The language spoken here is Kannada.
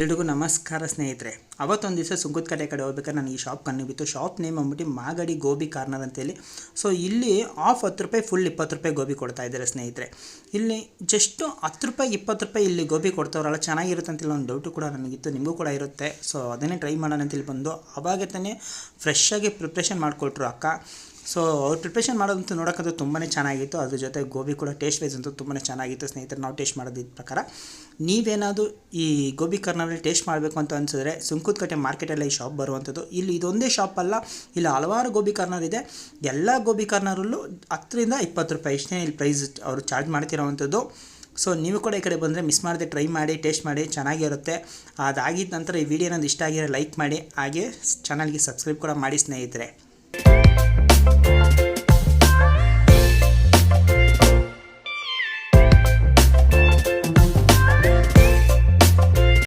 ಎಲ್ರಿಗೂ ನಮಸ್ಕಾರ ಸ್ನೇಹಿತರೆ. ಅವತ್ತೊಂದು ದಿವಸ ಸುಂಕದಕಟ್ಟೆ ಕಡೆ ಹೋಗ್ಬೇಕಾದ್ರೆ ನನಗೆ ಈ ಶಾಪ್ ಕಂಡುಬಿತ್ತು. ಶಾಪ್ ನೇಮ್ ಅಂದ್ಬಿಟ್ಟು ಮಾಗಡಿ ಗೋಬಿ ಕಾರ್ನರ್ ಅಂತೇಳಿ. ಸೊ ಇಲ್ಲಿ ಆಫ್ 10 ರೂಪಾಯಿ ಫುಲ್ 20 ರೂಪಾಯಿ ಗೋಬಿ ಕೊಡ್ತಾ ಇದ್ದಾರೆ ಸ್ನೇಹಿತರೆ. ಇಲ್ಲಿ ಜಸ್ಟ್ 10 ರೂಪಾಯಿ 20 ರೂಪಾಯಿ ಇಲ್ಲಿ ಗೋಬಿ ಕೊಡ್ತಾವ್ರಲ್ಲ, ಚೆನ್ನಾಗಿರುತ್ತೆ ಅಂತಿಲ್ಲ ಒಂದು ಡೌಟು ಕೂಡ ನನಗಿತ್ತು, ನಿಮಗೂ ಕೂಡ ಇರುತ್ತೆ. ಸೊ ಅದನ್ನೇ ಟ್ರೈ ಮಾಡೋಣ ಅಂತೇಳಿ ಬಂದು ಅವಾಗ ತಾನೇ ಫ್ರೆಶ್ಶಾಗಿ ಪ್ರಿಪ್ರೇಷನ್ ಮಾಡಿಕೊಟ್ರು ಅಕ್ಕ. ಸೊ ಅವ್ರು ಪ್ರಿಪ್ರೇಷನ್ ಮಾಡೋದಂತೂ ನೋಡೋಕ್ಕಂತೂ ತುಂಬಾ ಚೆನ್ನಾಗಿತ್ತು. ಅದ್ರ ಜೊತೆ ಗೋಬಿ ಕೂಡ ಟೇಸ್ಟ್ ವೈಸ್ ಅಂತೂ ತುಂಬಾ ಚೆನ್ನಾಗಿತ್ತು ಸ್ನೇಹಿತರೆ. ನಾವು ಟೇಸ್ಟ್ ಮಾಡೋದಿದ್ದ ಪ್ರಕಾರ ನೀವೇನಾದರೂ ಈ ಗೋಬಿ ಕಾರ್ನರಲ್ಲಿ ಟೇಸ್ಟ್ ಮಾಡಬೇಕು ಅಂತ ಅನಿಸಿದ್ರೆ ಸುಂಕದಕಟ್ಟೆ ಮಾರ್ಕೆಟಲ್ಲೇ ಈ ಶಾಪ್ ಬರುವಂಥದ್ದು. ಇಲ್ಲಿ ಇದೊಂದೇ ಶಾಪ್ ಅಲ್ಲ, ಇಲ್ಲಿ ಹಲವಾರು ಗೋಬಿ ಕಾರ್ನರ್ ಇದೆ. ಎಲ್ಲ ಗೋಬಿ ಕಾರ್ನರಲ್ಲೂ 10 ರಿಂದ 20 ರೂಪಾಯಿ ಇಷ್ಟೇ ಇಲ್ಲಿ ಪ್ರೈಸ್ ಅವರು ಚಾರ್ಜ್ ಮಾಡ್ತಿರೋವಂಥದ್ದು. ಸೊ ನೀವು ಕೂಡ ಈ ಕಡೆ ಬಂದರೆ ಮಿಸ್ ಮಾಡದೆ ಟ್ರೈ ಮಾಡಿ, ಟೇಸ್ಟ್ ಮಾಡಿ, ಚೆನ್ನಾಗಿರುತ್ತೆ. ಅದಾಗಿದ್ದ ನಂತರ ಈ ವಿಡಿಯೋ ಏನಾದ್ರು ಇಷ್ಟ ಆಗಿರೋ ಲೈಕ್ ಮಾಡಿ, ಹಾಗೆ ಚಾನಲ್ಗೆ ಸಬ್ಸ್ಕ್ರೈಬ್ ಕೂಡ ಮಾಡಿ ಸ್ನೇಹಿತರೆ.